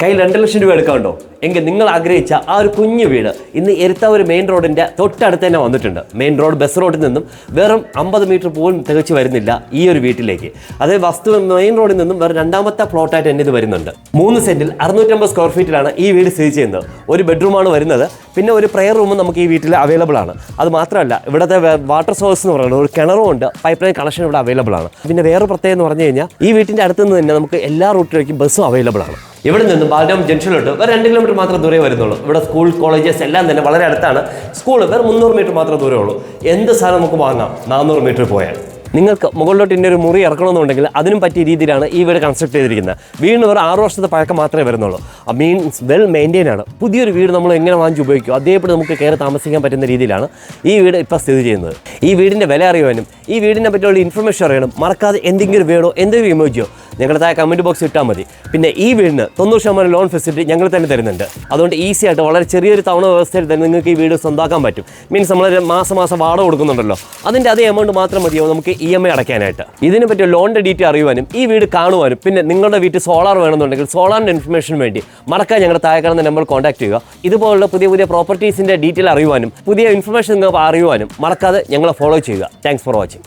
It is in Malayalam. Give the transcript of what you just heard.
കയ്യിൽ 2 ലക്ഷം രൂപ എടുക്കാനുണ്ടോ എങ്കിൽ നിങ്ങൾ ആഗ്രഹിച്ച ആ ഒരു കുഞ്ഞു വീട് ഇന്ന് എരുത്താവൂർ മെയിൻ റോഡിൻ്റെ തൊട്ടടുത്ത് തന്നെ വന്നിട്ടുണ്ട്. മെയിൻ റോഡ് ബസ് റോഡിൽ നിന്നും വെറും 50 മീറ്റർ പോലും തികച്ചു വരുന്നില്ല ഈ ഒരു വീട്ടിലേക്ക്. അതായത് വസ്തു മെയിൻ റോഡിൽ നിന്നും വേറെ രണ്ടാമത്തെ പ്ലോട്ടായിട്ട് തന്നെ ഇത് വരുന്നുണ്ട്. 3 സെന്റിൽ 650 സ്ക്വയർ ഫീറ്റിലാണ് ഈ വീട് സ്ഥിതി ചെയ്യുന്നത്. ഒരു ബെഡ്റൂമാണ് വരുന്നത്, പിന്നെ ഒരു പ്രയർ റൂമും നമുക്ക് ഈ വീട്ടിൽ അവൈലബിൾ ആണ്. അത് മാത്രമല്ല ഇവിടുത്തെ വാട്ടർ സോഴ്സ് എന്ന് പറയുന്നത് ഒരു കിണറും ഉണ്ട്, പൈപ്പ് ലൈൻ കണക്ഷൻ ഇവിടെ അവൈലബിൾ ആണ്. പിന്നെ വേറെ പ്രത്യേകം എന്ന് പറഞ്ഞു കഴിഞ്ഞാൽ ഈ വീട്ടിൻ്റെ അടുത്ത് നിന്ന് തന്നെ നമുക്ക് എല്ലാ റൂട്ടിലേക്കും ബസ്സും അവൈലബിൾ ആണ്. ഇവിടെ നിന്നും ബാലരാം ജംഗ്ഷനിലോട്ട് വേറെ 2 കിലോമീറ്റർ മാത്രം ദൂരേ വരുന്നുള്ളൂ. ഇവിടെ സ്കൂൾ കോളേജസ് എല്ലാം തന്നെ വളരെ അടുത്താണ്. സ്കൂൾ വേറെ 300 മീറ്റർ മാത്രം ദൂരമേ ഉള്ളൂ. എന്ത് സാധനം നമുക്ക് വാങ്ങാം 400 മീറ്റർ പോയാൽ. നിങ്ങൾക്ക് മുകളിലോട്ട് ഇന്ന ഒരു മുറി ഇറക്കണമെന്നുണ്ടെങ്കിൽ അതിനും പറ്റിയ രീതിയിലാണ് ഈ വീട് കൺസ്ട്രക്ട് ചെയ്തിരിക്കുന്നത്. വീടിന് ഒരു 6 വർഷത്തെ പഴക്കം മാത്രമേ വരുന്നുള്ളൂ. മീൻസ് വെൽ മെയിൻറ്റെയിൻ ആണ്. പുതിയൊരു വീട് നമ്മൾ എങ്ങനെ വാങ്ങിച്ച് ഉപയോഗിക്കും അതേപോലെ നമുക്ക് കയറി താമസിക്കാൻ പറ്റുന്ന രീതിയിലാണ് ഈ വീട് ഇപ്പോൾ സ്ഥിതി ചെയ്യുന്നത്. ഈ വീടിൻ്റെ വില അറിയുവാനും ഈ വീടിനെ പറ്റിയുള്ള ഇൻഫർമേഷൻ അറിയണം മറക്കാതെ എന്തെങ്കിലും വേണോ എന്തെങ്കിലും ഇമോജിയോ ഞങ്ങളുടെ താഴെ കമൻറ്റ് ബോക്സ് ഇട്ടാൽ മതി. പിന്നെ ഈ വീടിന് 90% ലോൺ ഫെസിലിറ്റി ഞങ്ങൾ തന്നെ തരുന്നുണ്ട്. അതുകൊണ്ട് ഈസി ആയിട്ട് വളരെ ചെറിയൊരു തവണ വ്യവസ്ഥയിൽ തന്നെ നിങ്ങൾക്ക് ഈ വീട് സ്വന്തമാക്കാൻ പറ്റും. മീൻസ് നമ്മൾ മാസം വാടക കൊടുക്കുന്നുണ്ടല്ലോ, അതിൻ്റെ അതേ എമൗണ്ട് മാത്രം മതിയോ നമുക്ക് EMI അടയ്ക്കാനായിട്ട്. ഇതിനെ പറ്റിയ ലോണിൻ്റെ ഡീറ്റെയിൽ അറിയുവാനും ഈ വീട് കാണുവാനും പിന്നെ നിങ്ങളുടെ വീട്ടിൽ സോളാർ വേണമെന്നുണ്ടെങ്കിൽ സോളാറിൻ്റെ ഇൻഫർമേഷന് വേണ്ടി മറക്കാൻ ഞങ്ങളുടെ താഴെ കാണുന്ന നമ്പർ കോൺടാക്ട് ചെയ്യുക. ഇതുപോലുള്ള പുതിയ പ്രോപ്പർട്ടീസിൻ്റെ ഡീറ്റെയിൽ അറിയുവാനും പുതിയ ഇൻഫർമേഷൻ നിങ്ങൾക്ക് അറിയുവാനും മറക്കാതെ ഞങ്ങളെ ഫോളോ ചെയ്യുക. Thanks for watching.